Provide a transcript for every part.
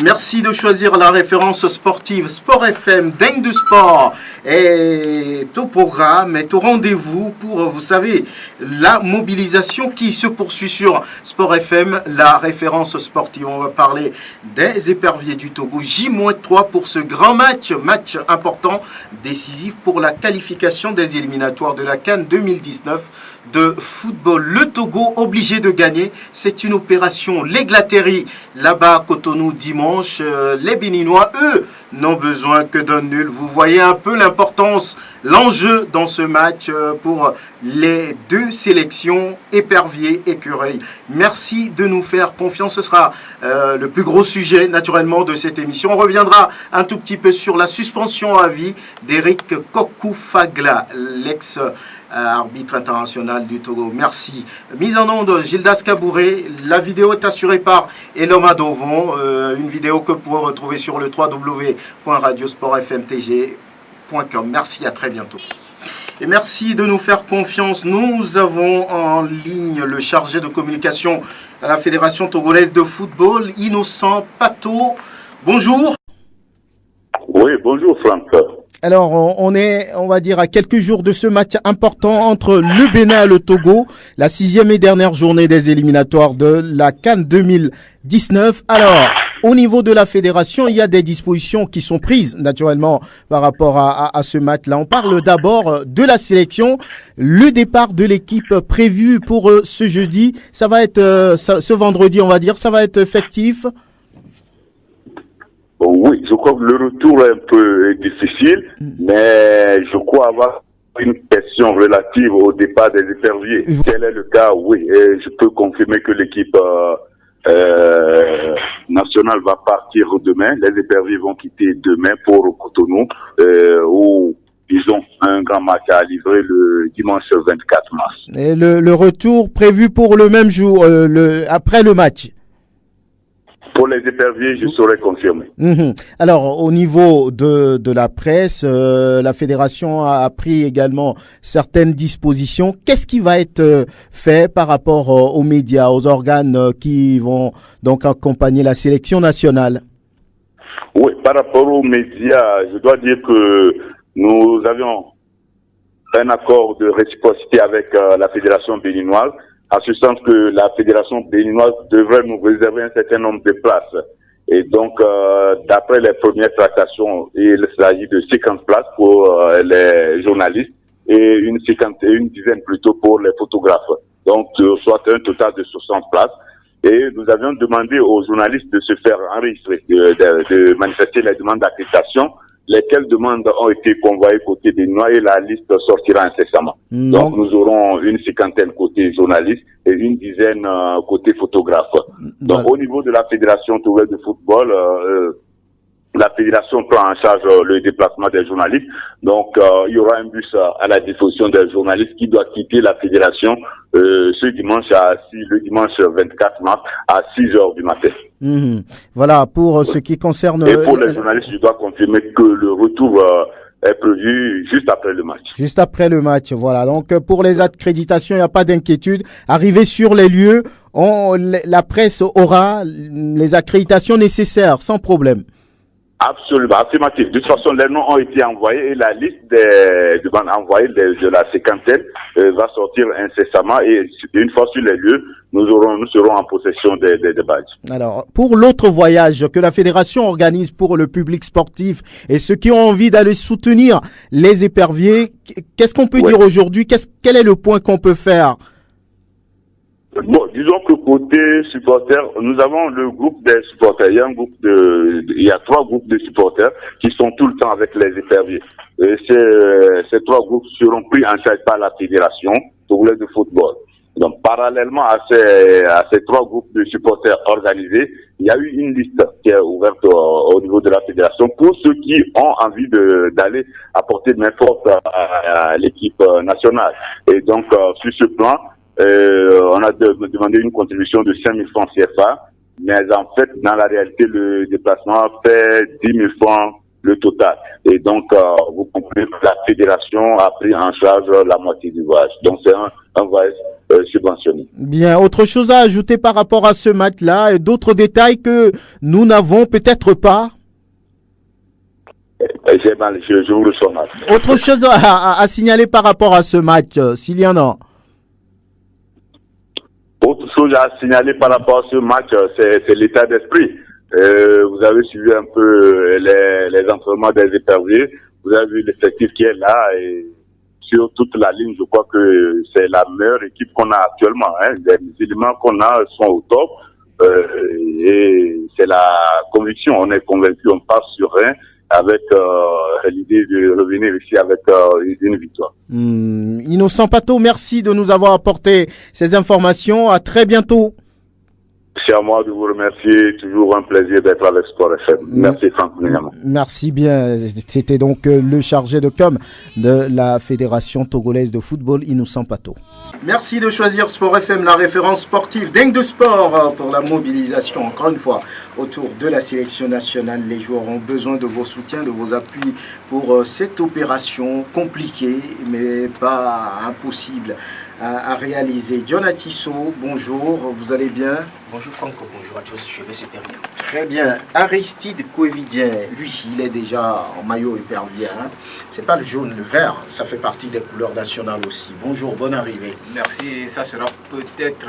Merci de choisir la référence sportive Sport FM, Dingue de Sport est au programme, est au rendez-vous pour, vous savez, la mobilisation qui se poursuit sur Sport FM, la référence sportive. On va parler des éperviers du Togo, J-3 pour ce grand match important, décisif pour la qualification des éliminatoires de la CAN 2019 de football. Le Togo obligé de gagner, c'est une opération l'églatérie là-bas à Cotonou dimanche. Les Béninois, eux, n'ont besoin que d'un nul. Vous voyez un peu l'importance, l'enjeu dans ce match pour les deux sélections, éperviers, écureuils. Merci de nous faire confiance. Ce sera le plus gros sujet, naturellement, de cette émission. On reviendra un tout petit peu sur la suspension à vie d'Eric Kokoufagla, l'ex-arbitre international du Togo. Merci. Mise en onde, Gildas Kabouré. La vidéo est assurée par Eloma Dovon. Une vidéo que vous pouvez retrouver sur le www.radiosportfmtg.com. Merci, à très bientôt. Et merci de nous faire confiance. Nous avons en ligne le chargé de communication à la Fédération togolaise de football, Innocent Pato. Bonjour. Oui, bonjour Franck. Alors, on est, on va dire, à quelques jours de ce match important entre le Bénin et le Togo, la 6e et dernière journée des éliminatoires de la CAN 2019. Alors, au niveau de la fédération, il y a des dispositions qui sont prises, naturellement, par rapport à ce match-là. On parle d'abord de la sélection. Le départ de l'équipe prévu pour ce jeudi, ça va être, ce vendredi, on va dire, ça va être effectif. Oui, je crois que le retour est un peu difficile, mais je crois avoir une question relative au départ des éperviers. Tel est le cas, oui, et je peux confirmer que l'équipe nationale va partir demain. Les éperviers vont quitter demain pour Cotonou, où ils ont un grand match à livrer le dimanche 24 mars. Et le retour prévu pour le même jour, après le match. Pour les éperviers, je saurais confirmer. Alors, au niveau de la presse, la fédération a pris également certaines dispositions. Qu'est-ce qui va être fait par rapport aux médias, aux organes qui vont donc accompagner la sélection nationale? Oui, par rapport aux médias, je dois dire que nous avions un accord de réciprocité avec la fédération béninoise, en ce sens que la fédération béninoise devrait nous réserver un certain nombre de places. Et donc, d'après les premières tractations, il s'agit de 50 places pour les journalistes et une dizaine plutôt pour les photographes. Donc, soit un total de 60 places. Et nous avions demandé aux journalistes de se faire enregistrer, de manifester les demandes d'accréditation, lesquelles demandes ont été convoyées côté béninois et la liste sortira incessamment. Donc nous aurons une cinquantaine côté journalistes et une dizaine côté photographes. Donc au niveau de la Fédération togolaise de football, la fédération prend en charge le déplacement des journalistes. Donc il y aura un bus à la disposition des journalistes qui doit quitter la fédération ce dimanche le dimanche 24 mars à 6 heures du matin. Voilà, pour ce qui concerne... Et pour les journalistes, je dois confirmer que le retour est prévu juste après le match. Juste après le match, voilà. Donc, pour les accréditations, il n'y a pas d'inquiétude. Arrivé sur les lieux, la presse aura les accréditations nécessaires, sans problème. Absolument, affirmatif. De toute façon, les noms ont été envoyés et la liste des demandes envoyées de la cinquantaine va sortir incessamment et une fois sur les lieux, nous serons en possession des badges. Alors, pour l'autre voyage que la fédération organise pour le public sportif et ceux qui ont envie d'aller soutenir les éperviers, qu'est-ce qu'on peut dire aujourd'hui? Quel est le point qu'on peut faire? Bon, disons que côté supporters, nous avons le groupe des supporters. Il y a 3 groupes de supporters qui sont tout le temps avec les éperviers. Et ces 3 groupes seront pris en charge par la fédération togolaise de football. Donc, parallèlement à ces 3 groupes de supporters organisés, il y a eu une liste qui est ouverte au niveau de la fédération pour ceux qui ont envie d'aller apporter de main forte à l'équipe nationale. Et donc, sur ce plan, on a demandé une contribution de 5 000 francs CFA, mais en fait, dans la réalité, le déplacement fait 10 000 francs le total. Et donc, vous comprenez que la fédération a pris en charge la moitié du voyage. Donc, c'est un voyage subventionnés. Bien, autre chose à ajouter par rapport à ce match-là et d'autres détails que nous n'avons peut-être pas? J'ai mal, je vous le sens mal. Autre chose à signaler par rapport à ce match, s'il y en a? Autre chose à signaler par rapport à ce match, c'est l'état d'esprit. Vous avez suivi un peu les entraînements des éperviers. Vous avez vu l'effectif qui est là et sur toute la ligne, je crois que c'est la meilleure équipe qu'on a actuellement. Hein. Les éléments qu'on a sont au top et c'est la conviction. On est convaincu, on passe sur rien avec l'idée de revenir ici avec une victoire. Innocent Pato, merci de nous avoir apporté ces informations. À très bientôt. C'est à moi de vous remercier. Toujours un plaisir d'être avec Sport FM. Merci Franck Mignama. Merci bien. C'était donc le chargé de com de la Fédération togolaise de football, Innocent Pato. Merci de choisir Sport FM, la référence sportive dingue de sport pour la mobilisation. Encore une fois, autour de la sélection nationale, les joueurs ont besoin de vos soutiens, de vos appuis pour cette opération compliquée, mais pas impossible à réaliser. John Atisso, bonjour, vous allez bien? Bonjour Franco, bonjour à tous, je vais super bien. Très bien. Aristide Kouévidien, lui, il est déjà en maillot épervier. Hein. C'est pas le jaune, le vert, ça fait partie des couleurs nationales aussi. Bonjour, bonne arrivée. Merci, ça sera peut-être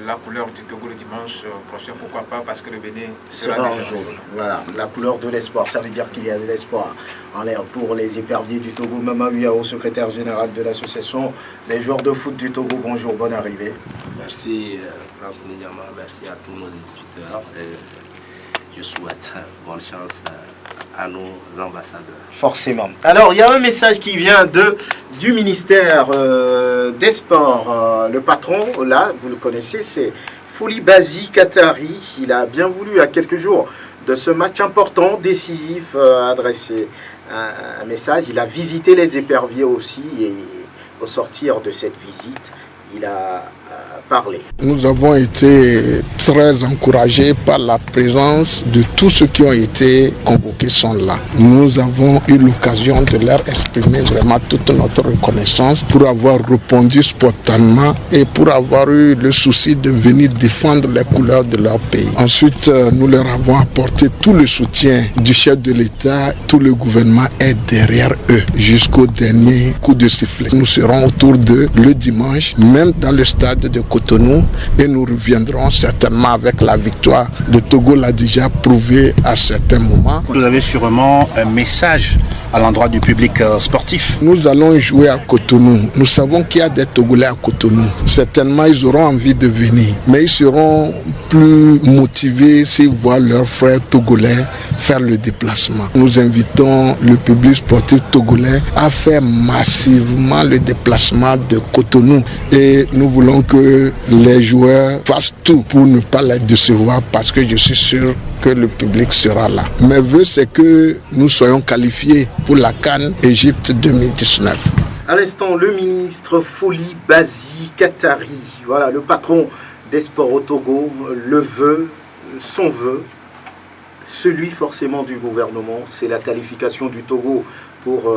la couleur du Togo le dimanche prochain, pourquoi pas, parce que le Bénin sera déjà jaune. Voilà, la couleur de l'espoir, ça veut dire qu'il y a de l'espoir en l'air pour les éperviers du Togo. Mamadou Yao, secrétaire général de l'association des joueurs de foot du Togo, bonjour, bonne arrivée. Merci Franck Mignama, merci à tous nos éditeurs. Je souhaite bonne chance à nos ambassadeurs. Forcément. Alors, il y a un message qui vient du ministère des Sports. Le patron, là, vous le connaissez, c'est Folibazi Katari. Il a bien voulu, à quelques jours de ce match important, décisif, adresser un message. Il a visité les éperviers aussi et au sortir de cette visite, il a parlé. Nous avons été très encouragés par la présence de tous ceux qui ont été convoqués sont là. Nous avons eu l'occasion de leur exprimer vraiment toute notre reconnaissance pour avoir répondu spontanément et pour avoir eu le souci de venir défendre les couleurs de leur pays. Ensuite, nous leur avons apporté tout le soutien du chef de l'État. Tout le gouvernement est derrière eux jusqu'au dernier coup de sifflet. Nous serons autour d'eux le dimanche, même dans le stade de Cotonou, et nous reviendrons certainement avec la victoire. Le Togo l'a déjà prouvé à certains moments. Vous avez sûrement un message à l'endroit du public sportif. Nous allons jouer à Cotonou. Nous savons qu'il y a des Togolais à Cotonou. Certainement, ils auront envie de venir, mais ils seront plus motivés s'ils voient leurs frères togolais faire le déplacement. Nous invitons le public sportif togolais à faire massivement le déplacement de Cotonou et nous voulons que les joueurs fassent tout pour ne pas les décevoir parce que je suis sûr que le public sera là. Mes vœux, c'est que nous soyons qualifiés pour la CAN Égypte 2019. À l'instant, le ministre Folibazi Katari, voilà, le patron des sports au Togo, le vœu, son vœu, celui forcément du gouvernement, c'est la qualification du Togo pour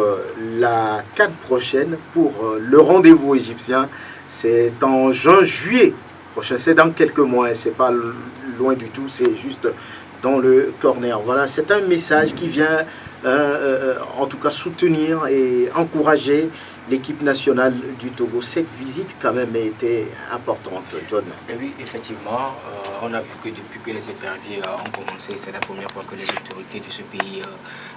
la CAN prochaine, pour le rendez-vous égyptien. C'est en juin-juillet prochain, c'est dans quelques mois, c'est pas loin du tout, c'est juste dans le corner. Voilà, c'est un message qui vient en tout cas soutenir et encourager l'équipe nationale du Togo. Cette visite quand même était importante, John. Et oui, effectivement, on a vu que depuis que les éperviers ont commencé, c'est la première fois que les autorités de ce pays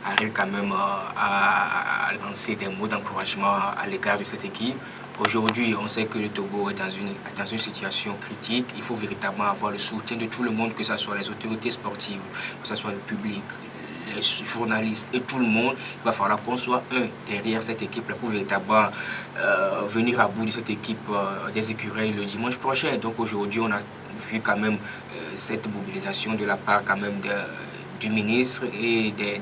arrivent quand même à lancer des mots d'encouragement à l'égard de cette équipe. Aujourd'hui, on sait que le Togo est dans une situation critique. Il faut véritablement avoir le soutien de tout le monde, que ce soit les autorités sportives, que ce soit le public, les journalistes et tout le monde. Il va falloir qu'on soit derrière cette équipe pour véritablement venir à bout de cette équipe des écureuils le dimanche prochain. Donc aujourd'hui, on a vu quand même cette mobilisation de la part quand même du ministre et des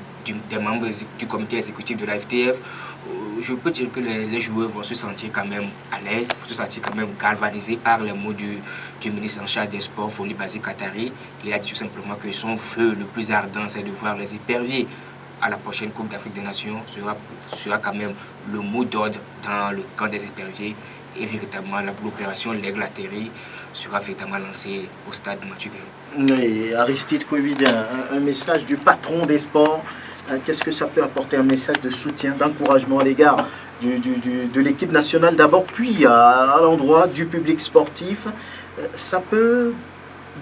membres du comité exécutif de la FTF. Je peux dire que les joueurs vont se sentir quand même à l'aise, vont se sentir quand même galvanisés par les mots du ministre en charge des sports, Folibazi Katari. Il a dit tout simplement que son feu le plus ardent, c'est de voir les éperviers à la prochaine Coupe d'Afrique des Nations sera quand même le mot d'ordre dans le camp des éperviers. Et véritablement, l'opération L'Aigle atterri sera véritablement lancée au stade de Mathieu Kérékou. Oui, Aristide Kouévidien, un message du patron des sports. Qu'est-ce que ça peut apporter? Un message de soutien, d'encouragement à l'égard de l'équipe nationale d'abord, puis à l'endroit du public sportif. Ça peut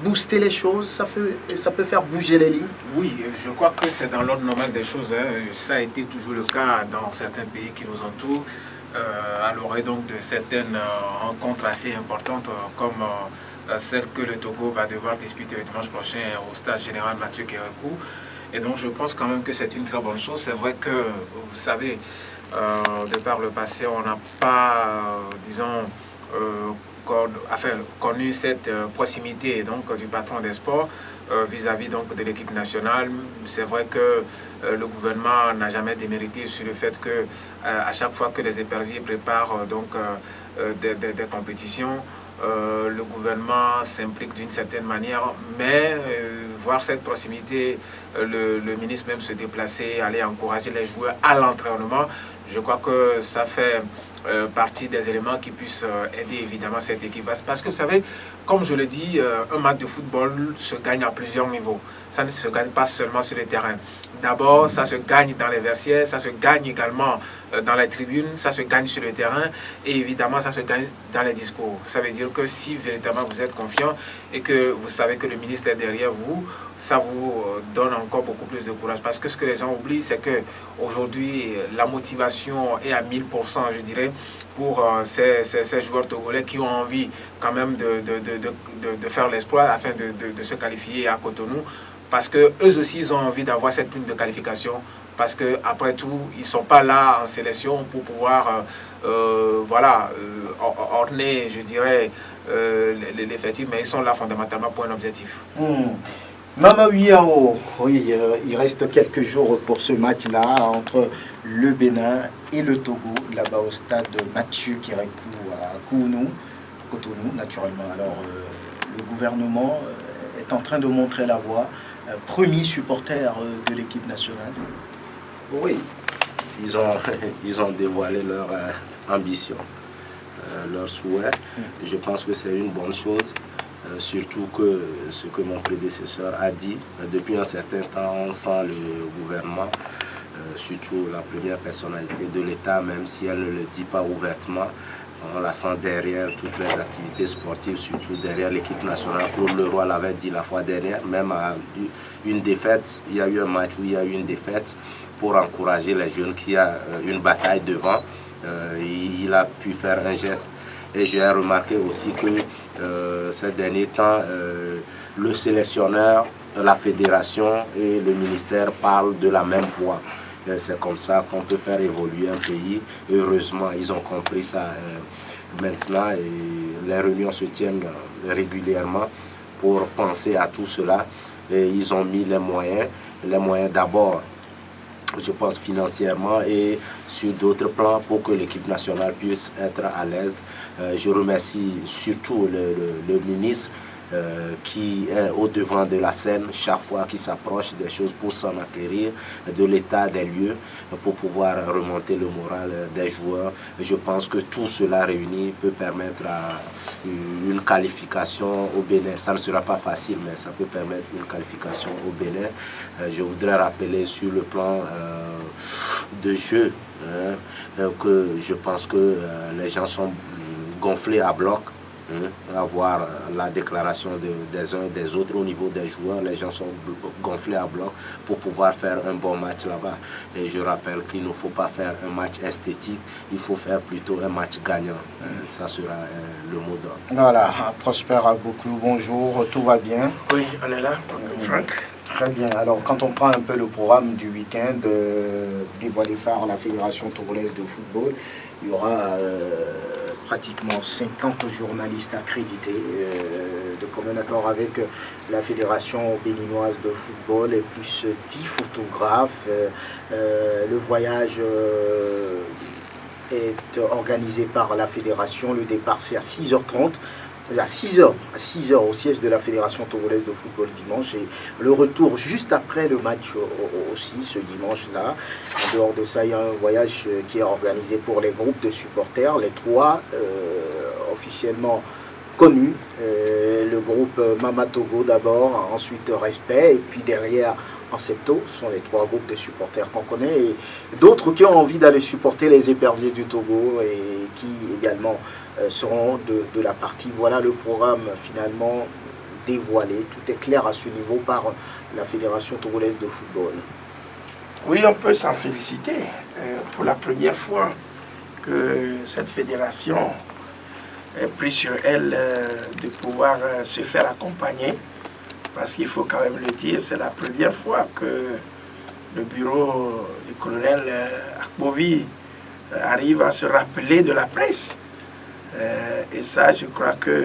booster les choses, ça peut faire bouger les lignes. Oui, je crois que c'est dans l'ordre normal des choses. Ça a été toujours le cas dans certains pays qui nous entourent. À l'orée donc de certaines rencontres assez importantes comme celle que le Togo va devoir disputer le dimanche prochain au stade général Mathieu Kérékou. Et donc je pense quand même que c'est une très bonne chose. C'est vrai que, vous savez, de par le passé, on n'a pas, disons, connu cette proximité donc, du patron des sports vis-à-vis donc, de l'équipe nationale. C'est vrai que le gouvernement n'a jamais démérité sur le fait que à chaque fois que les éperviers préparent des compétitions, le gouvernement s'implique d'une certaine manière, mais voir cette proximité, le ministre même se déplacer, aller encourager les joueurs à l'entraînement, je crois que ça fait partie des éléments qui puissent aider évidemment cette équipe. Parce que vous savez, comme je le dis, un match de football se gagne à plusieurs niveaux. Ça ne se gagne pas seulement sur le terrain. D'abord, ça se gagne dans les vestiaires, ça se gagne également dans les tribunes, ça se gagne sur le terrain et évidemment ça se gagne dans les discours. Ça veut dire que si véritablement vous êtes confiant et que vous savez que le ministre est derrière vous, ça vous donne encore beaucoup plus de courage. Parce que ce que les gens oublient, c'est qu'aujourd'hui, la motivation est à 1000%, je dirais, pour ces joueurs togolais qui ont envie quand même de faire l'exploit afin de se qualifier à Cotonou. Parce qu'eux aussi, ils ont envie d'avoir cette prime de qualification. Parce qu'après tout, ils ne sont pas là en sélection pour pouvoir orner, je dirais, l'effectif, mais ils sont là fondamentalement pour un objectif. Mama Wiao, oui, il reste quelques jours pour ce match-là entre le Bénin et le Togo, là-bas au stade Mathieu Kérékou à Cotonou, naturellement. Alors, le gouvernement est en train de montrer la voie. Premier supporter de l'équipe nationale. Oui, ils ont dévoilé leur ambition, leur souhait. Je pense que c'est une bonne chose, surtout que ce que mon prédécesseur a dit, depuis un certain temps, on sent le gouvernement, surtout la première personnalité de l'État, même si elle ne le dit pas ouvertement, on la sent derrière toutes les activités sportives, surtout derrière l'équipe nationale. Claude Leroy l'avait dit la fois dernière, même à une défaite, il y a eu un match où il y a eu une défaite pour encourager les jeunes qui a une bataille devant. Il a pu faire un geste. Et j'ai remarqué aussi que ces derniers temps, le sélectionneur, la fédération et le ministère parlent de la même voix. C'est comme ça qu'on peut faire évoluer un pays. Heureusement, ils ont compris ça maintenant et les réunions se tiennent régulièrement pour penser à tout cela. Et ils ont mis les moyens d'abord, je pense financièrement et sur d'autres plans pour que l'équipe nationale puisse être à l'aise. Je remercie surtout le ministre qui est au devant de la scène chaque fois qu'il s'approche des choses pour s'en acquérir, de l'état des lieux, pour pouvoir remonter le moral des joueurs. Je pense que tout cela réuni peut permettre à une qualification au Bénin. Ça ne sera pas facile, mais ça peut permettre une qualification au Bénin. Je voudrais rappeler sur le plan de jeu que je pense que les gens sont gonflés à bloc. À voir la déclaration des uns et des autres au niveau des joueurs. Les gens sont gonflés à bloc pour pouvoir faire un bon match là-bas. Et je rappelle qu'il ne faut pas faire un match esthétique, il faut faire plutôt un match gagnant. Ça sera le mot d'ordre. Voilà, Prosper beaucoup, bonjour, tout va bien? Oui, on est là, Franck. Très bien. Alors, quand on prend un peu le programme du week-end dévoilé par la Fédération togolaise de football, il y aura pratiquement 50 journalistes accrédités de commun accord avec la Fédération béninoise de football et plus 10 photographes. Le voyage est organisé par la Fédération. Le départ, c'est à 6h30. à 6h au siège de la Fédération togolaise de football dimanche, et le retour juste après le match aussi ce dimanche-là. En dehors de ça, il y a un voyage qui est organisé pour les groupes de supporters, les trois officiellement connus. Le groupe Mama Togo d'abord, ensuite Respect, et puis derrière Ancepto, ce sont les trois groupes de supporters qu'on connaît, et d'autres qui ont envie d'aller supporter les éperviers du Togo et qui également seront de la partie. Voilà le programme finalement dévoilé. Tout est clair à ce niveau par la Fédération togolaise de football. Oui, on peut s'en féliciter pour la première fois que cette fédération ait pris sur elle de pouvoir se faire accompagner. Parce qu'il faut quand même le dire, c'est la première fois que le bureau du colonel Akbovi arrive à se rappeler de la presse. Et ça, je crois que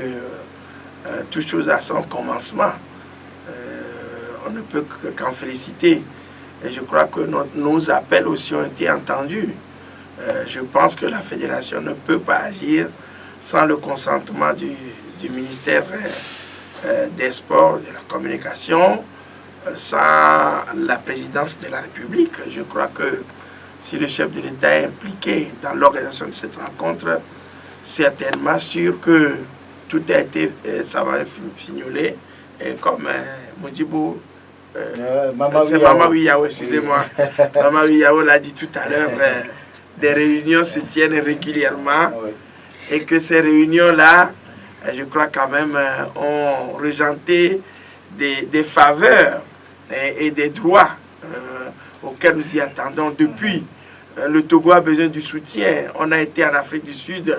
toute chose a son commencement. On ne peut qu'en féliciter. Et je crois que nos appels aussi ont été entendus. Je pense que la fédération ne peut pas agir sans le consentement du ministère des Sports, de la Communication, sans la présidence de la République. Je crois que si le chef de l'État est impliqué dans l'organisation de cette rencontre, certainement sûr que tout a été, ça va fignoler, et comme Moudjibou, c'est Mama Wiyao, excusez-moi, Mama Wiyao l'a dit tout à l'heure, des réunions se tiennent régulièrement, et que ces réunions-là, je crois quand même, ont regenté des faveurs et des droits auxquels nous y attendons depuis. Le Togo a besoin du soutien. On a été en Afrique du Sud,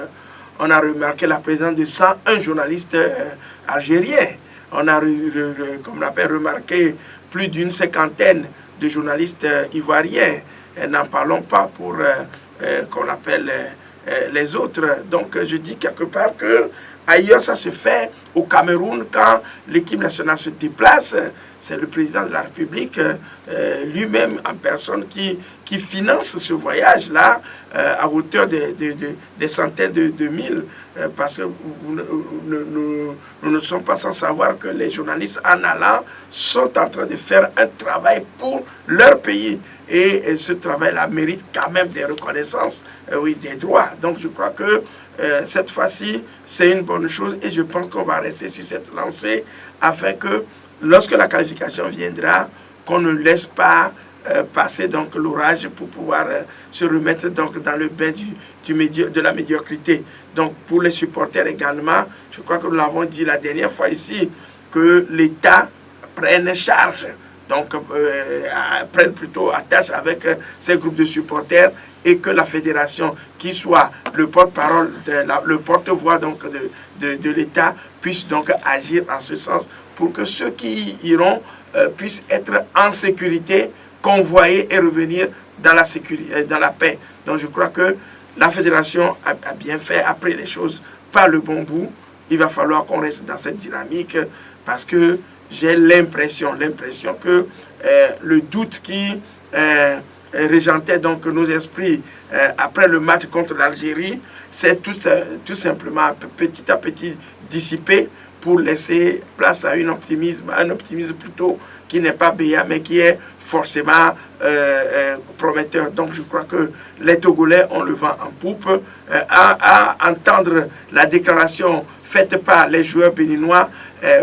on a remarqué la présence de 101 journalistes algériens. On a comme on appelle, remarqué plus d'une cinquantaine de journalistes ivoiriens. N'en parlons pas pour qu'on appelle les autres. Donc je dis quelque part que ailleurs, ça se fait au Cameroun quand l'équipe nationale se déplace. C'est le président de la République lui-même en personne qui finance ce voyage-là à hauteur des centaines de mille. Parce que nous ne sommes pas sans savoir que les journalistes en allant sont en train de faire un travail pour leur pays. Et ce travail-là mérite quand même des reconnaissances, oui, des droits. Donc je crois que cette fois-ci, c'est une bonne chose et je pense qu'on va rester sur cette lancée afin que lorsque la qualification viendra, qu'on ne laisse pas passer donc l'orage pour pouvoir se remettre donc dans le bain de la médiocrité. Donc pour les supporters également, je crois que nous l'avons dit la dernière fois ici, que l'État prenne charge, donc prenne plutôt attache avec ces groupes de supporters et que la fédération, qui soit le porte-parole, le porte-voix donc de l'État, puisse donc agir en ce sens pour que ceux qui iront puissent être en sécurité, convoyés et revenir dans la sécurité, dans la paix. Donc je crois que la fédération a bien fait, a pris les choses par le bon bout. Il va falloir qu'on reste dans cette dynamique parce que j'ai l'impression que le doute qui régentait donc nos esprits après le match contre l'Algérie, c'est tout simplement petit à petit dissipé pour laisser place à un optimisme plutôt qui n'est pas béat, mais qui est forcément prometteur. Donc je crois que les Togolais ont le vent en poupe. À entendre la déclaration faite par les joueurs béninois,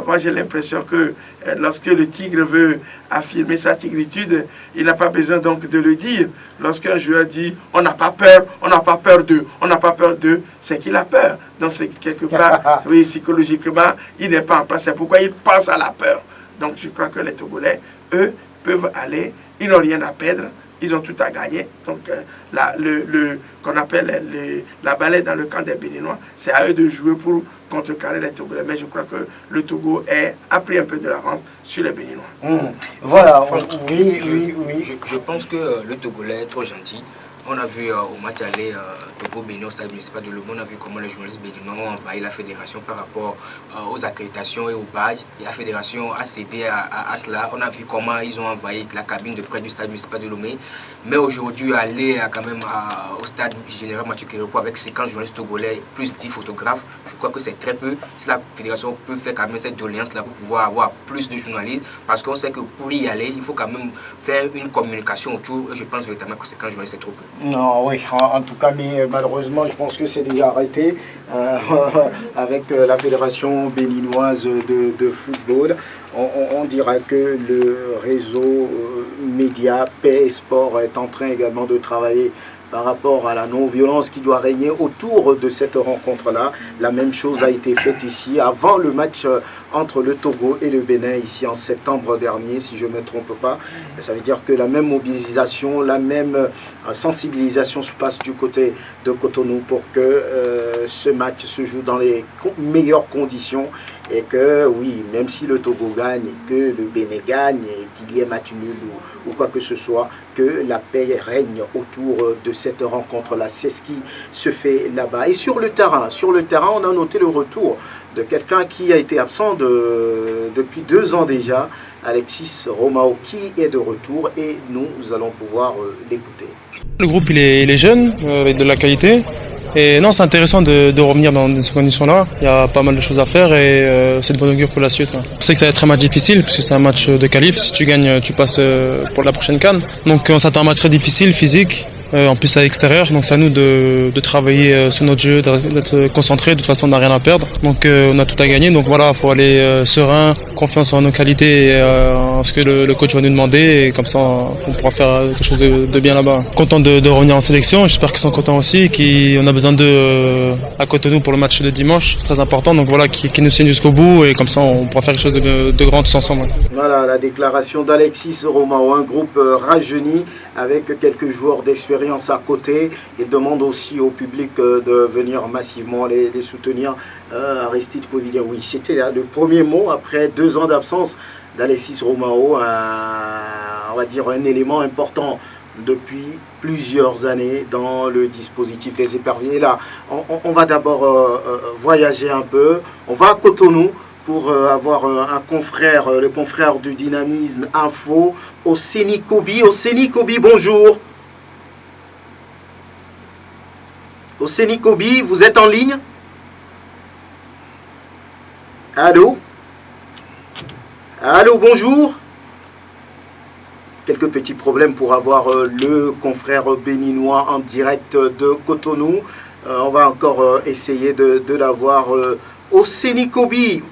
moi j'ai l'impression que lorsque le tigre veut affirmer sa tigritude, il n'a pas besoin donc de le dire. Lorsqu'un joueur dit on n'a pas peur, on n'a pas peur d'eux, on n'a pas peur d'eux, c'est qu'il a peur. Donc c'est quelque part, oui, psychologiquement, il n'est pas en place. C'est pourquoi il pense à la peur. Donc je crois que les Togolais, eux, peuvent aller, ils n'ont rien à perdre, ils ont tout à gagner. Donc qu'on appelle la balai dans le camp des Béninois, c'est à eux de jouer pour contrecarrer les Togolais. Mais je crois que le Togo a pris un peu de l'avance sur les Béninois. Voilà, Je pense que le Togolais est trop gentil On a vu au match aller Togo-Bénin au stade municipal de Lomé, on a vu comment les journalistes béninois ont envahi la fédération par rapport aux accréditations et aux badges. Et la fédération a cédé à cela. On a vu comment ils ont envahi la cabine de près du stade municipal de Lomé. Mais aujourd'hui, aller quand même au stade général Mathieu Kérékou avec 50 journalistes togolais plus 10 photographes, je crois que c'est très peu. Si la fédération peut faire quand même cette doléance-là pour pouvoir avoir plus de journalistes, parce qu'on sait que pour y aller, il faut quand même faire une communication autour. Je pense véritablement que 50 journalistes, c'est trop peu. Non, oui, en tout cas, mais malheureusement, je pense que c'est déjà arrêté avec la Fédération béninoise de football. On dira que le réseau média Paix et Sport est en train également de travailler par rapport à la non-violence qui doit régner autour de cette rencontre-là. La même chose a été faite ici avant le match entre le Togo et le Bénin, ici en septembre dernier, si je ne me trompe pas. Ça veut dire que la même mobilisation, la même sensibilisation se passe du côté de Cotonou pour que ce match se joue dans les meilleures conditions et que, oui, même si le Togo gagne et que le Bénin gagne et qu'il y ait match nul ou quoi que ce soit, que la paix règne autour de cette rencontre-là. C'est ce qui se fait là-bas. Et sur le terrain, on a noté le retour de quelqu'un qui a été absent depuis 2 ans déjà, Alexis Romao, qui est de retour et nous allons pouvoir l'écouter. Le groupe il est jeune, avec de la qualité. Et non, c'est intéressant de revenir dans ces conditions-là. Il y a pas mal de choses à faire et c'est de bon augure pour la suite. Je sais que ça va être un match difficile parce que c'est un match de qualif. Si tu gagnes, tu passes pour la prochaine CAN. Donc on s'attend à un match très difficile, physique. En plus à l'extérieur, donc c'est à nous de travailler sur notre jeu, d'être concentré. De toute façon, on n'a rien à perdre, donc on a tout à gagner. Donc voilà, il faut aller serein, confiance en nos qualités et en ce que le coach va nous demander. Et comme ça, on pourra faire quelque chose de bien là-bas. Content de revenir en sélection. J'espère qu'ils sont contents aussi. On a besoin d'eux à Cotonou pour le match de dimanche. C'est très important. Donc voilà, qu'ils nous signent jusqu'au bout et comme ça, on pourra faire quelque chose de grand tous ensemble. Voilà la déclaration d'Alexis Romao, un groupe rajeuni avec quelques joueurs d'expérience à côté. Il demande aussi au public de venir massivement les soutenir. Aristide pouvait dire oui, c'était le premier mot après 2 ans d'absence d'Alexis Romao, on va dire un élément important depuis plusieurs années dans le dispositif des éperviers. Là, on va d'abord voyager un peu, on va à Cotonou pour avoir un confrère, le confrère du Dynamisme Info, Oseni Kobi. Oseni Kobi, bonjour. Oseni Kobi, vous êtes en ligne? Allô? Allô, bonjour. Quelques petits problèmes pour avoir le confrère béninois en direct de Cotonou. On va encore essayer de l'avoir. Oseni Kobi,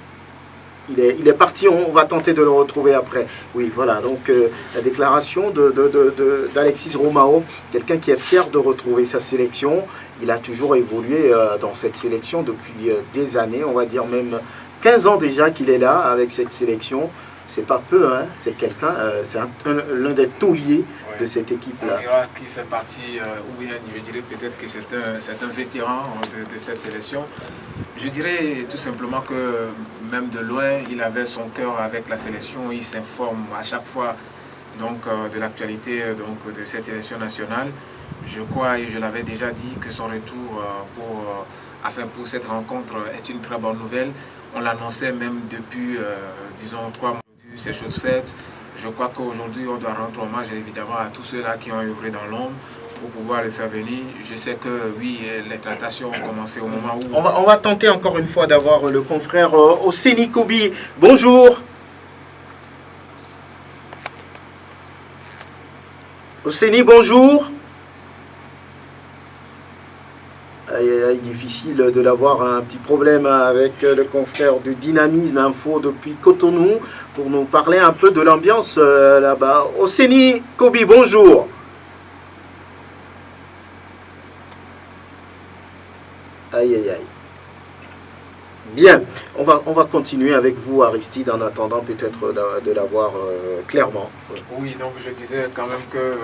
il est parti, on va tenter de le retrouver après. Oui, voilà, donc la déclaration d'Alexis Romao, quelqu'un qui est fier de retrouver sa sélection. Il a toujours évolué dans cette sélection depuis des années, on va dire même 15 ans déjà qu'il est là avec cette sélection. C'est pas peu, hein, c'est quelqu'un, c'est l'un des tauliers de cette équipe-là. On dira qu'il fait partie, ou bien je dirais peut-être que c'est un vétéran de cette sélection. Je dirais tout simplement que même de loin, il avait son cœur avec la sélection, il s'informe à chaque fois donc, de l'actualité de cette sélection nationale. Je crois, et je l'avais déjà dit, que son retour pour cette rencontre est une très bonne nouvelle. On l'annonçait même depuis, disons, 3 mois. Ces choses faites, je crois qu'aujourd'hui on doit rendre hommage évidemment à tous ceux-là qui ont œuvré dans l'ombre pour pouvoir le faire venir. Je sais que oui, les tractations ont commencé au moment où... On va tenter encore une fois d'avoir le confrère Oseni Kobi. Bonjour. Oseni, bonjour. Difficile de l'avoir, un petit problème avec le confrère du Dynamisme Info depuis Cotonou pour nous parler un peu de l'ambiance là-bas. Oseni Kobi, bonjour. Aïe, aïe, aïe. Bien, on va continuer avec vous, Aristide, en attendant peut-être de l'avoir clairement. Oui, donc je disais quand même que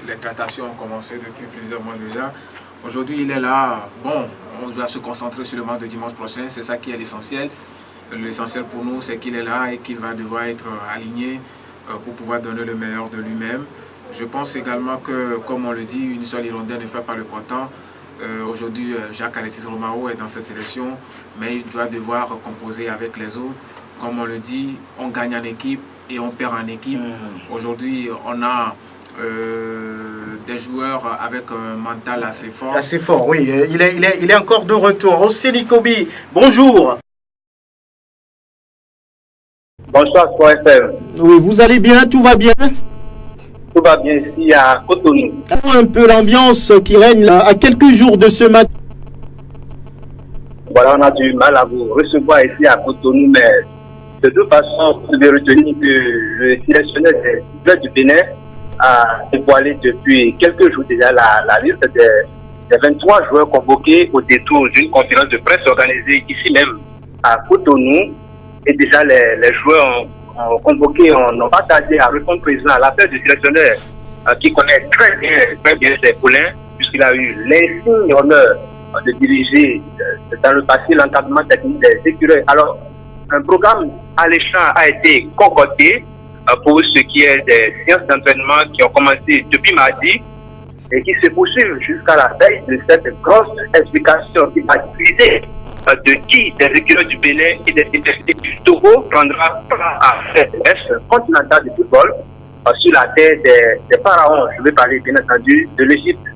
les tractations ont commencé depuis plusieurs mois déjà. Aujourd'hui, il est là. Bon, on doit se concentrer sur le match de dimanche prochain. C'est ça qui est l'essentiel. L'essentiel pour nous, c'est qu'il est là et qu'il va devoir être aligné pour pouvoir donner le meilleur de lui-même. Je pense également que, comme on le dit, une seule hirondelle ne fait pas le printemps. Aujourd'hui, Jacques-Alexis Romao est dans cette sélection, mais il doit devoir composer avec les autres. Comme on le dit, on gagne en équipe et on perd en équipe. Aujourd'hui, on a des joueurs avec un mental assez fort. Assez fort, oui. Il est encore de retour. Oseni Kobi, bonjour. Bonsoir, Sport FM. Oui, vous allez bien? Tout va bien? Tout va bien ici à Cotonou. Un peu l'ambiance qui règne à quelques jours de ce match. Voilà, on a du mal à vous recevoir ici à Cotonou, mais de toute façon, vous devez retenir que le sélectionneur des joueurs du Bénin a dévoilé depuis quelques jours déjà la liste des 23 joueurs convoqués au détour d'une conférence de presse organisée ici même à Cotonou. Et déjà, les joueurs ont convoqué, n'ont pas tardé à répondre présent à l'appel du sélectionneur qui connaît très bien ses poulains, puisqu'il a eu l'insigne honneur de diriger dans le passé l'encadrement technique des écureuils. Alors, un programme alléchant a été concocté pour ce qui est des séances d'entraînement qui ont commencé depuis mardi et qui se poursuivent jusqu'à la veille de cette grosse explication qui va diffuser de qui des écureuils du Bénin et des universités du Togo prendra part à cette messe continentale de football sur la terre des pharaons. Je vais parler bien entendu de l'Égypte.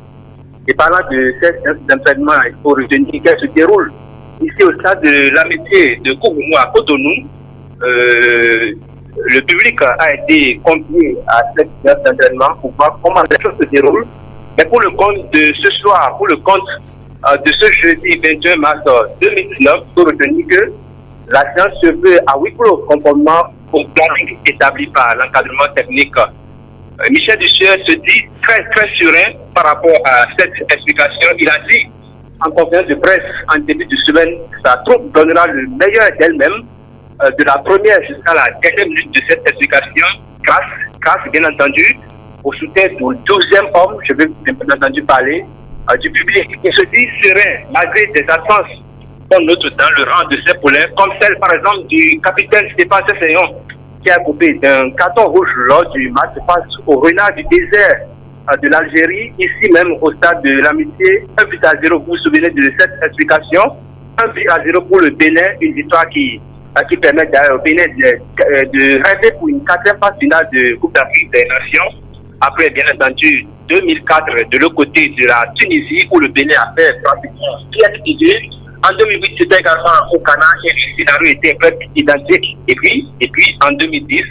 Et parlant de cette séance d'entraînement, il faut retenir qu'elle se déroule ici au stade de l'amitié de Kougoumou à Cotonou. Le public a été convié à cette séance d'entraînement pour voir comment les choses se déroulent. Mais pour le compte de ce soir, pour le compte de ce jeudi 21 mars 2019, il faut retenir que la séance se veut à huis clos conformément au planning établi par l'encadrement technique. Michel Dussier se dit très serein par rapport à cette explication. Il a dit en conférence de presse en début de semaine que sa troupe donnera le meilleur d'elle-même de la première jusqu'à la dernière minute de cette explication, grâce bien entendu au soutien du 12e homme, je vais bien entendu parler du public. Il se dit serein malgré des absences qu'on note dans le rang de ses poulains, comme celle par exemple du capitaine Stéphane Sesseyon, qui a coupé d'un carton rouge lors du match face au Renard du désert de l'Algérie, ici même au stade de l'amitié. 1-0, vous vous souvenez de cette explication. 1-0 pour le Bénin, une victoire qui permet d'ailleurs au Bénin de rêver pour une 4e phase finale de Coupe d'Afrique des Nations. Après, bien entendu, 2004, de l'autre côté de la Tunisie, où le Bénin a fait pratiquement pièce d'idée. En 2008, c'était également au Ghana et le scénario était presque identique. Et puis, en 2010,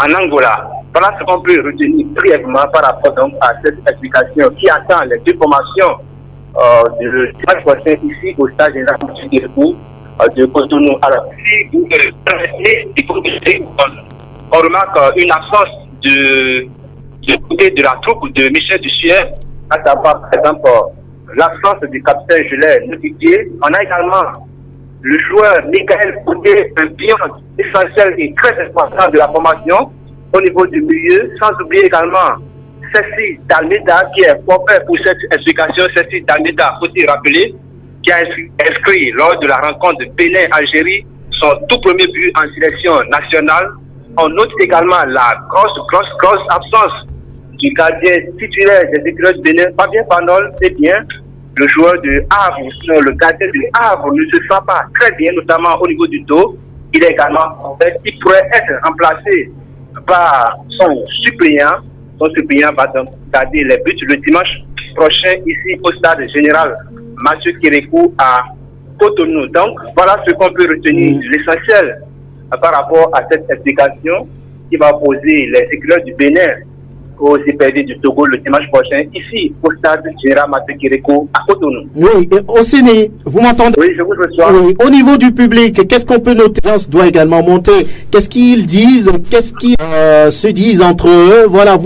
en Angola. Voilà ce qu'on peut retenir brièvement par rapport donc à cette explication qui attend les deux formations de dimanche prochain ici au stade général de Cotonou. Alors, si vous permettez, il faut on remarque une absence de côté de la troupe de Michel Dussier, à savoir par exemple l'absence du capitaine Gelais Notiquier. On a également le joueur Michael Boudet, un pion essentiel et très important de la formation au niveau du milieu, sans oublier également Cécile Dalmeda qui est forfait pour cette explication. Cécile Dalmeda, faut-il rappeler, qui a inscrit lors de la rencontre Bénin-Algérie son tout premier but en sélection nationale. On note également la grosse absence du gardien titulaire des écureuils de Bénin, Fabien Panol, c'est bien le joueur de Havre, sinon le gardien de Havre ne se sent pas très bien, notamment au niveau du dos. Il est également, en fait, il pourrait être remplacé par son suppléant. Son suppléant va donc garder les buts le dimanche prochain ici au stade général Mathieu Kérékou à Cotonou. Donc, voilà ce qu'on peut retenir, l'essentiel par rapport à cette explication qui va opposer les écureuils du Bénin aux CPD du Togo le dimanche prochain, ici au stade général Mathieu Kérékou à Cotonou. Oui, Oseni, vous m'entendez? Oui, je vous reçois. Oui. Au niveau du public, qu'est-ce qu'on peut noter? On doit également monter. Qu'est-ce qu'ils disent? Qu'est-ce qu'ils se disent entre eux? Voilà,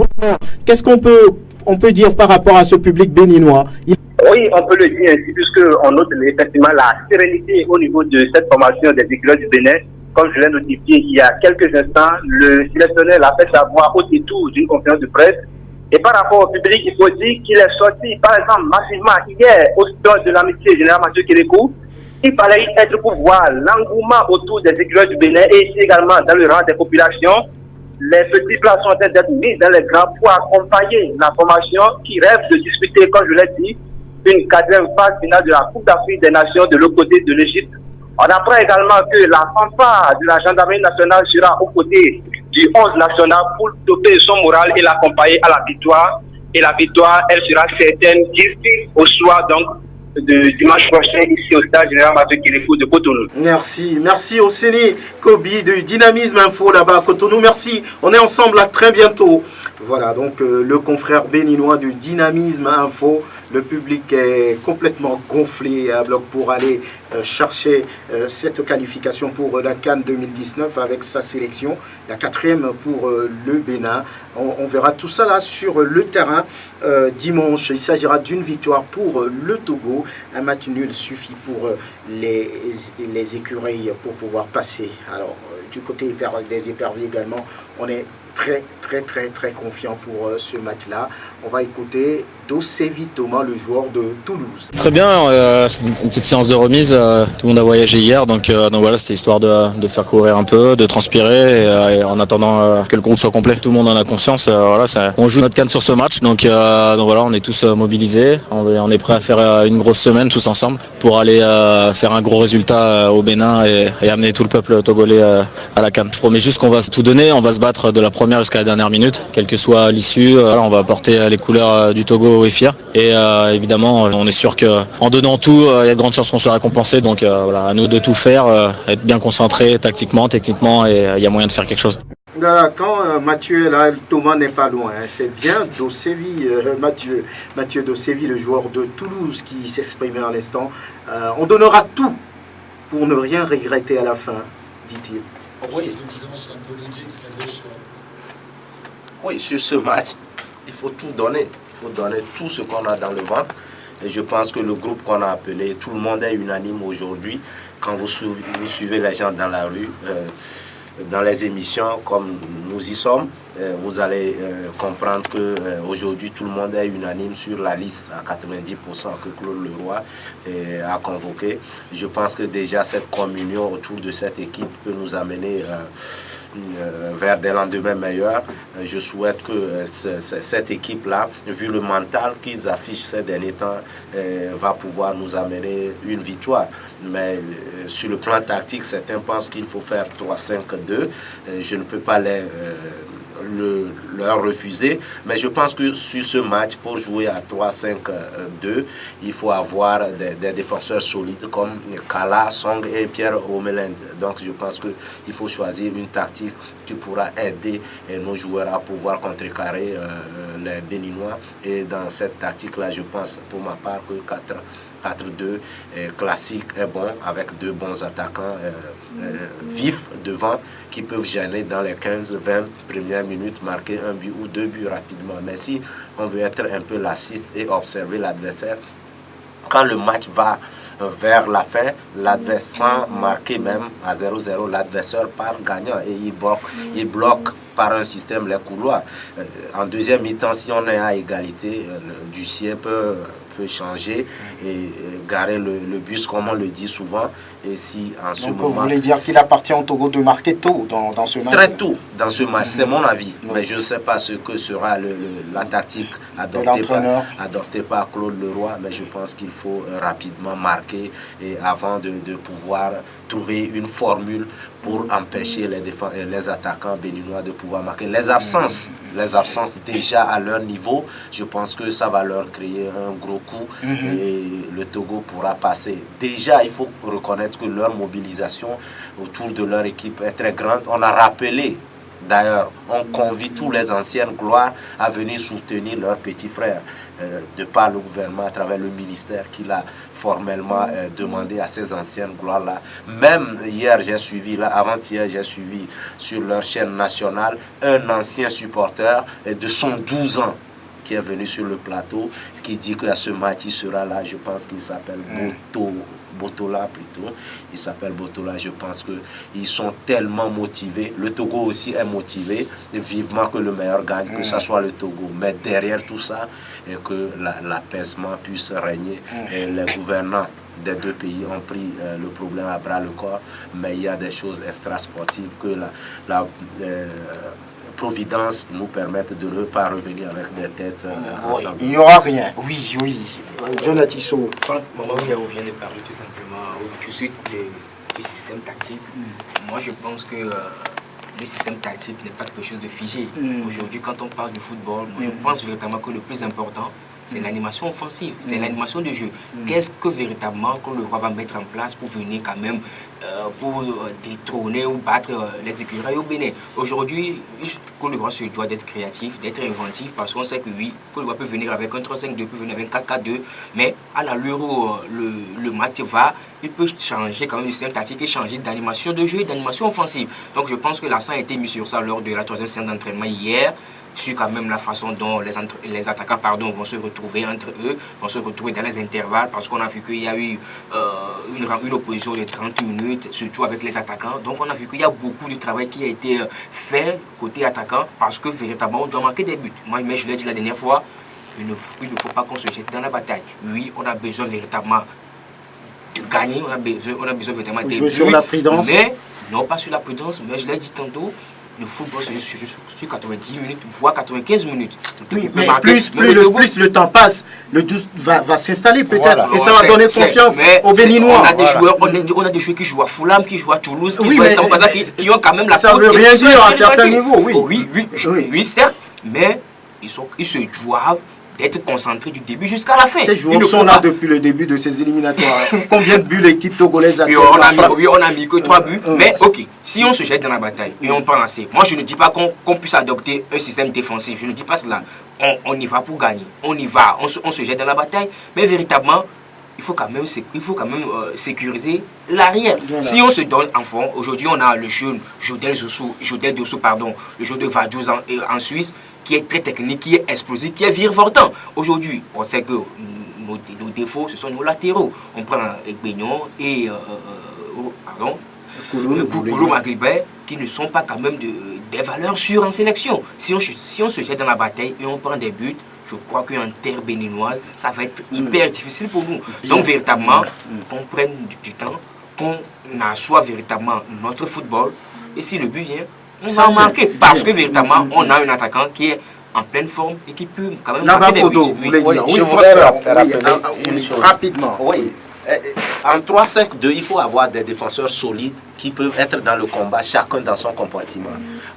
qu'est-ce qu'on peut dire par rapport à ce public béninois? Oui, on peut le dire ainsi, puisqu'on note effectivement la sérénité au niveau de cette formation des écureuils du Bénin. Comme je l'ai notifié il y a quelques instants, le sélectionneur l'a fait savoir au détour d'une conférence de presse. Et par rapport au public, il faut dire qu'il est sorti, par exemple, massivement hier au stade de l'amitié général Mathieu Kérékou. Il fallait y être pour voir l'engouement autour des écureuils du Bénin et ici également dans le rang des populations. les petits plats sont en train d'être mis dans les grands pour accompagner la formation qui rêve de disputer, comme je l'ai dit, une 4e phase finale de la Coupe d'Afrique des Nations de l'autre côté de l'Égypte. On apprend également que la fanfare de la gendarmerie nationale sera aux côtés du 11 national pour doper son moral et l'accompagner à la victoire. Et la victoire, elle sera certaine d'ici au soir, donc, de dimanche prochain, ici au stade général Mathieu Kérékou de Cotonou. Merci au Séné Kobi du Dynamisme Info là-bas à Cotonou. Merci, on est ensemble à très bientôt. Voilà, donc le confrère béninois du Dynamisme Info, le public est complètement gonflé à bloc pour aller chercher cette qualification pour la CAN 2019 avec sa sélection, la 4e pour le Bénin. On verra tout ça là sur le terrain dimanche. Il s'agira d'une victoire pour le Togo. Un match nul suffit pour les écureuils pour pouvoir passer. Alors, du côté des éperviers également, on est très confiant pour ce match-là. On va écouter Dosevi Thomas, le joueur de Toulouse. Très bien, c'est une petite séance de remise. Tout le monde a voyagé hier, donc voilà, c'était histoire de faire courir un peu, de transpirer, et en attendant que le groupe soit complet. Tout le monde en a conscience. Voilà, on joue notre CAN sur ce match, donc voilà, on est tous mobilisés. On est prêts à faire une grosse semaine tous ensemble pour aller faire un gros résultat au Bénin et amener tout le peuple togolais à la CAN. Je promets juste qu'on va tout donner, on va se battre de la première jusqu'à la dernière minute, quelle que soit l'issue. On va porter les couleurs du Togo et fier. Et évidemment, on est sûr qu'en donnant tout, il y a de grandes chances qu'on soit récompensé. Donc voilà, à nous de tout faire, être bien concentré tactiquement, techniquement, et il y a moyen de faire quelque chose. Voilà, quand Mathieu est là, Thomas n'est pas loin. Hein. C'est bien Dosevi, Mathieu Dosevi, le joueur de Toulouse, qui s'exprimait à l'instant. On donnera tout pour ne rien regretter à la fin, dit-il. Oui, sur ce match, il faut tout donner. Il faut donner tout ce qu'on a dans le ventre. Et je pense que le groupe qu'on a appelé, tout le monde est unanime aujourd'hui. Quand vous suivez les gens dans la rue, dans les émissions comme nous y sommes, vous allez comprendre qu'aujourd'hui tout le monde est unanime sur la liste à 90% que Claude Leroy a convoqué. Je pense que déjà cette communion autour de cette équipe peut nous amener vers des lendemains meilleurs. Je souhaite que cette équipe-là, vu le mental qu'ils affichent ces derniers temps, va pouvoir nous amener une victoire. Mais sur le plan tactique, certains pensent qu'il faut faire 3-5-2. Je ne peux pas leur refuser, mais je pense que sur ce match, pour jouer à 3-5-2, il faut avoir des défenseurs solides comme Kala, Song et Pierre Omelend. Donc je pense qu'il faut choisir une tactique qui pourra aider nos joueurs à pouvoir contrecarrer les Béninois. Et dans cette tactique-là, je pense pour ma part que 4-2 classique est bon, avec deux bons attaquants vifs devant qui peuvent gêner dans les 15-20 premières minutes, marquer un but ou deux buts rapidement. Mais si on veut être un peu lassiste et observer l'adversaire, quand le match va vers la fin, l'adversaire sans marquer même à 0-0, l'adversaire part gagnant et il bloque par un système les couloirs. En deuxième mi-temps, si on est à égalité, du ciel peut changer et garer le bus, comme on le dit souvent. Et si en ce moment... Vous voulez dire qu'il appartient au Togo de marquer tôt dans ce match? Très tôt dans ce match, c'est mon avis. Oui. Mais je ne sais pas ce que sera la tactique adoptée par Claude Leroy, mais je pense qu'il faut rapidement marquer et avant de pouvoir trouver une formule pour empêcher les attaquants béninois de pouvoir marquer. Les absences déjà à leur niveau, je pense que ça va leur créer un gros coup et le Togo pourra passer. Déjà, il faut reconnaître que leur mobilisation autour de leur équipe est très grande. On a rappelé, d'ailleurs, on convie tous les anciennes gloires à venir soutenir leurs petits frères, de par le gouvernement, à travers le ministère qui l'a formellement demandé à ces anciennes gloires-là. Même hier, j'ai suivi, avant-hier, j'ai suivi sur leur chaîne nationale un ancien supporter de son 12 ans qui est venu sur le plateau, qui dit qu'à ce match, il sera là. Je pense qu'il s'appelle Botola plutôt. Il s'appelle Botola. Je pense qu'ils sont tellement motivés. Le Togo aussi est motivé, vivement que le meilleur gagne, que ce soit le Togo. Mais derrière tout ça, et que l'apaisement puisse régner. Et les gouvernants des deux pays ont pris le problème à bras le corps, mais il y a des choses extra-sportives que Providence nous permette de ne pas revenir avec des têtes ensemble. Il n'y aura rien. Oui. Jonathan Tissot. Quand Maman vient de parler tout simplement tout de suite du système tactique, moi je pense que le système tactique n'est pas quelque chose de figé. Aujourd'hui, quand on parle de football, moi, je pense véritablement que le plus important, c'est l'animation offensive, c'est l'animation de jeu. Qu'est-ce que véritablement qu'on le roi va mettre en place pour venir quand même pour détrôner ou battre les écureuils au Bénin. Aujourd'hui, le roi se doit d'être créatif, d'être inventif, parce qu'on sait que oui, le roi peut venir avec un 3-5-2, peut venir avec un 4-4-2, mais à l'allure où le match va, il peut changer quand même le système tactique et changer d'animation de jeu et d'animation offensive. Donc je pense que l'accent a été mis sur ça lors de la 3e séance d'entraînement hier, sur quand même la façon dont les attaquants vont se retrouver entre eux, vont se retrouver dans les intervalles, parce qu'on a vu qu'il y a eu une opposition de 30 minutes, surtout avec les attaquants. Donc on a vu qu'il y a beaucoup de travail qui a été fait côté attaquant, parce que véritablement on doit marquer des buts. Moi, mais je l'ai dit la dernière fois, il ne faut pas qu'on se jette dans la bataille. Oui, on a besoin véritablement de gagner, on a besoin véritablement de jouer sur la prudence. Mais non pas sur la prudence, mais je l'ai dit tantôt, le football se joue sur 90 minutes, voire 95 minutes. Oui, mais plus le temps passe, le 12 va s'installer peut-être. Et ça va donner confiance aux Béninois. On a des joueurs, on a des joueurs qui jouent à Fulham, qui jouent à Toulouse, qui jouent à Estambaza, qui ont quand même la ça veut rien dire à un certain niveau, oui, certes, mais ils se doivent d'être concentrés du début jusqu'à la fin. Ces joueurs sont là depuis le début de ces éliminatoires. Combien de buts l'équipe togolaise a fait? Oui, on a mis que 3 buts. Mais ok, si on se jette dans la bataille et on prend assez, moi je ne dis pas qu'on puisse adopter un système défensif. Je ne dis pas cela. On y va pour gagner. On y va, on se jette dans la bataille. Mais véritablement, il faut quand même sécuriser l'arrière. Voilà. Si on se donne en fond, aujourd'hui on a le jeune Jodel Dossou, le jeu de Vadjouz en Suisse, qui est très technique, qui est explosif, qui est virevoltant. Aujourd'hui, on sait que nos défauts, ce sont nos latéraux. On prend Egbeignon et Koulou Magribé, qui ne sont pas quand même des valeurs sûres en sélection. Si on se jette dans la bataille et on prend des buts, je crois qu'en terre béninoise, ça va être hyper difficile pour nous. Donc véritablement, qu'on prenne du temps, qu'on assoie véritablement notre football, et si le but vient, on va en marquer. Parce que véritablement, on a un attaquant qui est en pleine forme et qui peut quand même marquer des buts. Je voudrais rappeler une chose. Rapidement. Oui. En 3-5-2, il faut avoir des défenseurs solides qui peuvent être dans le combat, chacun dans son compartiment.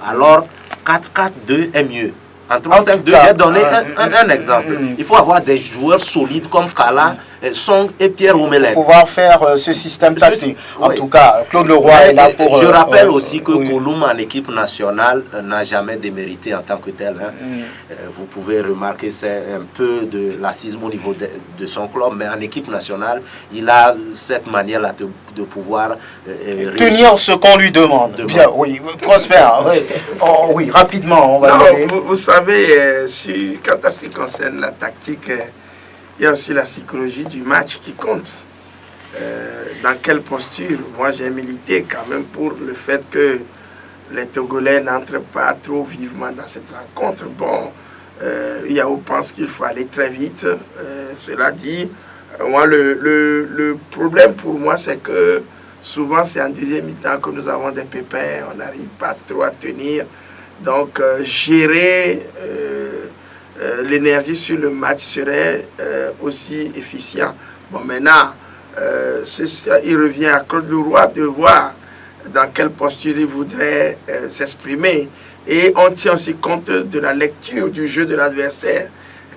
Alors, 4-4-2 est mieux. En 3-5-2, j'ai donné un exemple. Il faut avoir des joueurs solides comme Kala, Song et Pierre Oumelen. Pour pouvoir faire ce système tactique. En tout cas, Claude Leroy est là pour... Je rappelle aussi que Kouloum en équipe nationale n'a jamais démérité en tant que tel. Vous pouvez remarquer, c'est un peu de laxisme au niveau de son club, mais en équipe nationale, il a cette manière-là de pouvoir tenir ce qu'on lui demande. Bien, oui. Prosper, oui, rapidement, on va aller. Vous savez, quand à ce qui concerne la tactique, il y a aussi la psychologie du match qui compte. Dans quelle posture? Moi, j'ai milité quand même pour le fait que les Togolais n'entrent pas trop vivement dans cette rencontre. Bon, Yao pense qu'il faut aller très vite. Cela dit, moi, le problème pour moi, c'est que souvent, c'est en deuxième mi-temps que nous avons des pépins. On n'arrive pas trop à tenir. Donc, gérer l'énergie sur le match serait aussi efficient. Bon, maintenant, il revient à Claude Leroy de voir dans quelle posture il voudrait s'exprimer. Et on tient aussi compte de la lecture du jeu de l'adversaire.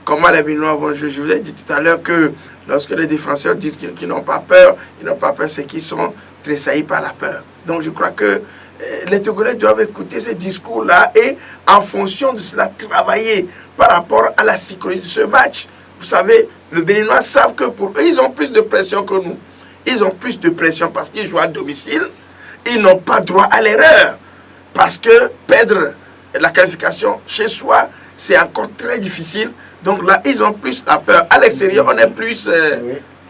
Comment les Béninois vont jouer. Je vous ai dit tout à l'heure que lorsque les défenseurs disent qu'ils n'ont pas peur, c'est qu'ils sont tressaillis par la peur. Donc, je crois que les Togolais doivent écouter ces discours-là et en fonction de cela travailler par rapport à la psychologie de ce match. Vous savez, les Béninois savent que pour eux, ils ont plus de pression que nous. Ils ont plus de pression parce qu'ils jouent à domicile. Ils n'ont pas droit à l'erreur. Parce que perdre la qualification chez soi, c'est encore très difficile. Donc là, ils ont plus la peur. À l'extérieur, on est plus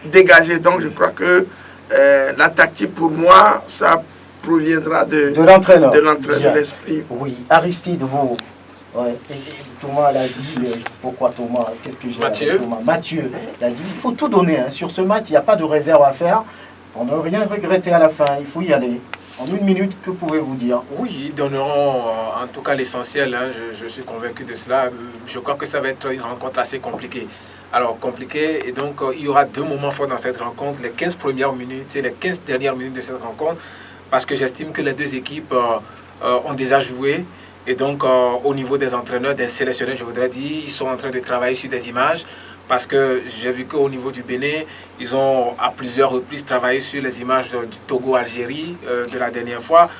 dégagé. Donc je crois que la tactique, pour moi, ça proviendra de l'entraîneur, de l'esprit. Oui, Aristide, vous, Thomas l'a dit, pourquoi Thomas, qu'est-ce que j'ai Thomas Mathieu l'a dit, il faut tout donner sur ce match, il n'y a pas de réserve à faire, pour ne rien regretter à la fin, il faut y aller. En une minute, que pouvez-vous dire? Oui, ils donneront en tout cas l'essentiel, hein, je suis convaincu de cela. Je crois que ça va être une rencontre assez compliquée. Alors, compliquée, et donc il y aura 2 moments forts dans cette rencontre, les 15 premières minutes et les 15 dernières minutes de cette rencontre, parce que j'estime que les 2 équipes ont déjà joué. Et donc, au niveau des entraîneurs, des sélectionneurs, je voudrais dire, ils sont en train de travailler sur des images. Parce que j'ai vu qu'au niveau du Bénin, ils ont à plusieurs reprises travaillé sur les images du Togo-Algérie de la dernière fois.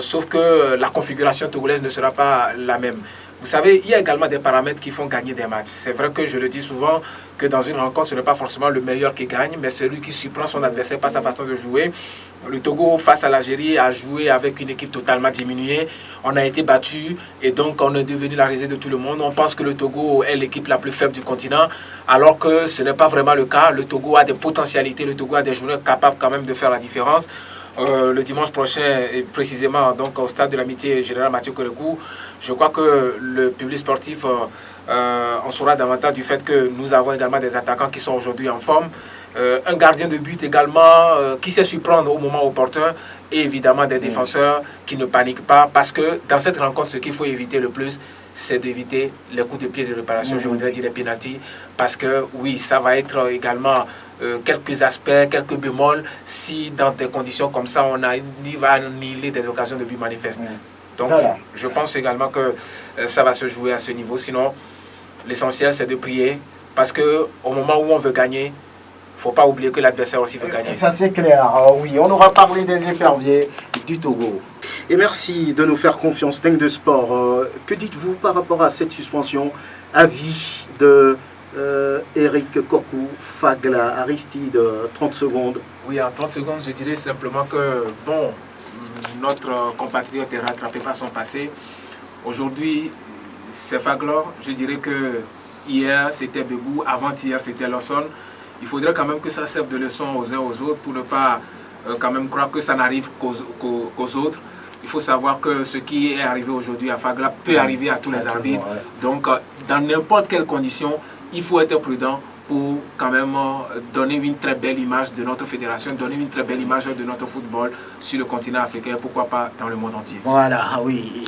Sauf que la configuration togolaise ne sera pas la même. Vous savez, il y a également des paramètres qui font gagner des matchs. C'est vrai que je le dis souvent, que dans une rencontre, ce n'est pas forcément le meilleur qui gagne, mais celui qui surprend son adversaire par sa façon de jouer. Le Togo, face à l'Algérie, a joué avec une équipe totalement diminuée. On a été battu et donc on est devenu la risée de tout le monde. On pense que le Togo est l'équipe la plus faible du continent, alors que ce n'est pas vraiment le cas. Le Togo a des potentialités, le Togo a des joueurs capables quand même de faire la différence. Le dimanche prochain, et précisément donc, au stade de l'amitié général Mathieu Kérékou, je crois que le public sportif en saura davantage du fait que nous avons également des attaquants qui sont aujourd'hui en forme. Un gardien de but également qui sait surprendre au moment opportun, et évidemment des défenseurs qui ne paniquent pas, parce que dans cette rencontre, ce qu'il faut éviter le plus, c'est d'éviter les coups de pied de réparation, je voudrais dire les pénaltys, parce que oui, ça va être également quelques aspects, quelques bémols, si dans des conditions comme ça, on arrive à annihiler des occasions de but manifestes. Donc, voilà. Je pense également que ça va se jouer à ce niveau. Sinon, l'essentiel, c'est de prier, parce qu'au moment où on veut gagner, il ne faut pas oublier que l'adversaire aussi veut gagner. Ça, c'est clair. Oui, on aura parlé des éperviers du Togo. Et merci de nous faire confiance, Dingue de Sport. Que dites-vous par rapport à cette suspension à vie de Eric Kokou, Fagla, Aristide, 30 secondes? Oui, en 30 secondes, je dirais simplement que, bon, notre compatriote est rattrapé par son passé. Aujourd'hui, c'est Fagla. Je dirais que hier, c'était Bebou. Avant-hier, c'était Lawson. Il faudrait quand même que ça serve de leçon aux uns aux autres pour ne pas quand même croire que ça n'arrive qu'aux autres. Il faut savoir que ce qui est arrivé aujourd'hui à Fagla peut arriver à tous les arbitres. Donc, dans n'importe quelle condition, il faut être prudent pour quand même donner une très belle image de notre fédération, donner une très belle image de notre football sur le continent africain, pourquoi pas dans le monde entier. Voilà, oui.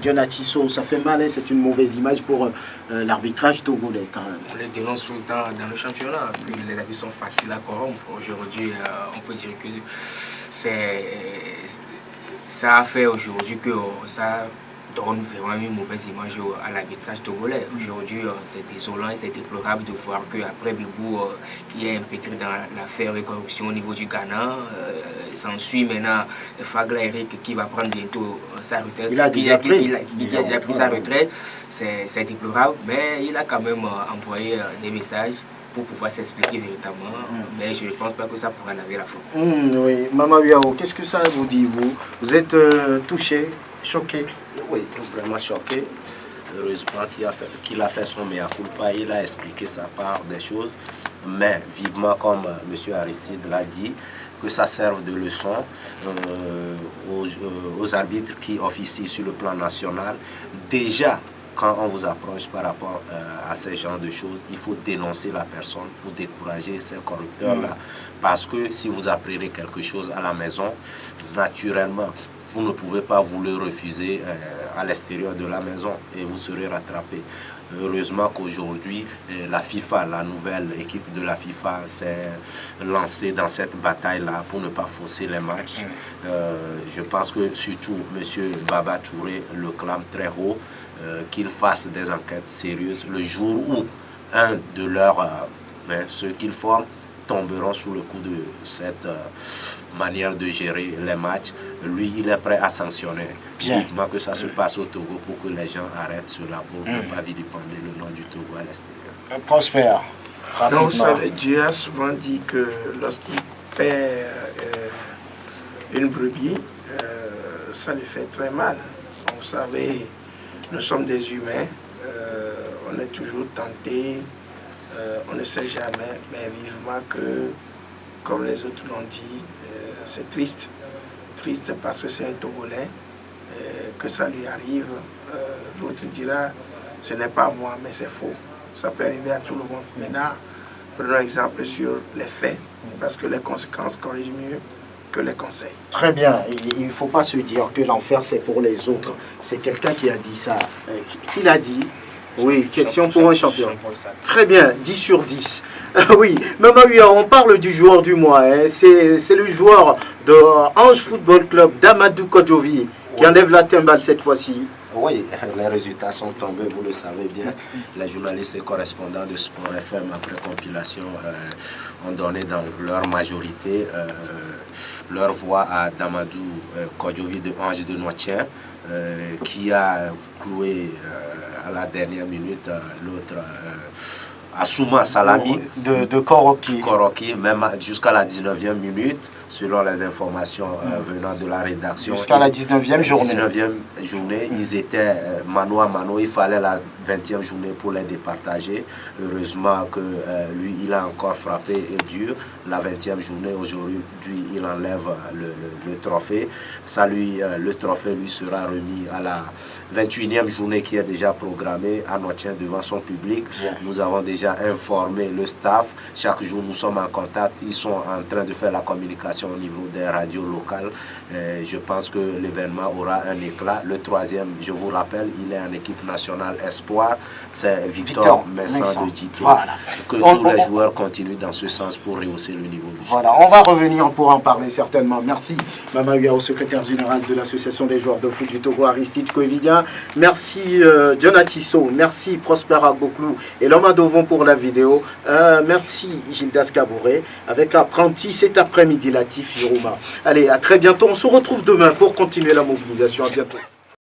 Jonathan, ça fait mal, hein, c'est une mauvaise image pour l'arbitrage togolais quand même. On les dénonce tout le temps dans le championnat, les arbitres sont faciles à corrompre. Aujourd'hui, on peut dire que ça a fait aujourd'hui que ça donne vraiment une mauvaise image à l'arbitrage togolais. Aujourd'hui, c'est désolant et c'est déplorable de voir qu'après Bebou, qui est impétré dans l'affaire de corruption au niveau du Ghana, s'ensuit maintenant Fagla Eric qui va prendre bientôt sa retraite. Il a déjà pris sa retraite. C'est déplorable, mais il a quand même envoyé des messages pour pouvoir s'expliquer véritablement. Mais je ne pense pas que ça pourra laver la faute. Oui, Mama Biao, qu'est-ce que ça vous dit, vous? Vous êtes touché, choqué? Oui, vraiment choqué. Heureusement qu'il a fait son mea culpa, il a expliqué sa part des choses. Mais vivement, comme M. Aristide l'a dit, que ça serve de leçon aux arbitres qui officient sur le plan national. Déjà, quand on vous approche par rapport à ce genre de choses, il faut dénoncer la personne pour décourager ces corrupteurs-là. Parce que si vous apprenez quelque chose à la maison, naturellement, vous ne pouvez pas vous le refuser à l'extérieur de la maison et vous serez rattrapé. Heureusement qu'aujourd'hui, la FIFA, la nouvelle équipe de la FIFA s'est lancée dans cette bataille-là pour ne pas fausser les matchs. Je pense que surtout M. Baba Touré le clame très haut, qu'il fasse des enquêtes sérieuses le jour où un de leurs, ceux qu'ils forment, tomberont sous le coup de cette manière de gérer les matchs. Lui, il est prêt à sanctionner. Vivement que ça se passe au Togo pour que les gens arrêtent cela, pour ne pas vilipender le nom du Togo à l'extérieur. Prosper. Donc, vous savez, Dieu a souvent dit que lorsqu'il perd une brebis, ça lui fait très mal. Vous savez, nous sommes des humains, on est toujours tentés. On ne sait jamais, mais vivement que, comme les autres l'ont dit, c'est triste. Triste parce que c'est un Togolais, que ça lui arrive. L'autre dira, ce n'est pas moi, mais c'est faux. Ça peut arriver à tout le monde. Maintenant, prenons exemple sur les faits, parce que les conséquences corrigent mieux que les conseils. Très bien. Il ne faut pas se dire que l'enfer, c'est pour les autres. C'est quelqu'un qui a dit ça. Qui l'a dit? Oui, question pour un champion. Très bien, 10 sur 10. Oui, Maman Ouya, on parle du joueur du mois. Hein. C'est le joueur de Ange Football Club d'Amadou Kodjovi qui enlève la timbale cette fois-ci. Oui, les résultats sont tombés, vous le savez bien. Les journalistes et correspondants de Sport FM, après compilation, ont donné dans leur majorité leur voix à Damadou Kodjovi de Ange de Noirtier, qui a cloué à la dernière minute l'autre Assouma Salami de Koroki. Koroki, même jusqu'à la 19e minute, selon les informations venant de la rédaction. Jusqu'à la 19e journée. 19e journée, ils étaient mano à mano. Il fallait la 20e journée pour les départager. Heureusement que lui, il a encore frappé dur. La 20e journée, aujourd'hui, il enlève le trophée. Ça lui, le trophée lui sera remis à la 21e journée qui est déjà programmée à Noirtier devant son public. Nous avons déjà informé le staff. Chaque jour, nous sommes en contact. Ils sont en train de faire la communication au niveau des radios locales. Je pense que l'événement aura un éclat. Le troisième, je vous rappelle, il est en équipe nationale Espoir. C'est Victor Messan de Dito. Voilà. Que tous les joueurs continuent dans ce sens pour rehausser le niveau du jeu. Voilà, on va revenir pour en parler certainement. Merci Maman Ouya, au secrétaire général de l'association des joueurs de foot du Togo, Aristide Koevidia. Merci Jonatiso. Merci Prosper Agboklou et l'homme à Dovon pour la vidéo. Merci Gildas Kabouré avec Apprenti cet après-midi Latif Yirouma. Allez, à très bientôt. On se retrouve demain pour continuer la mobilisation. À bientôt.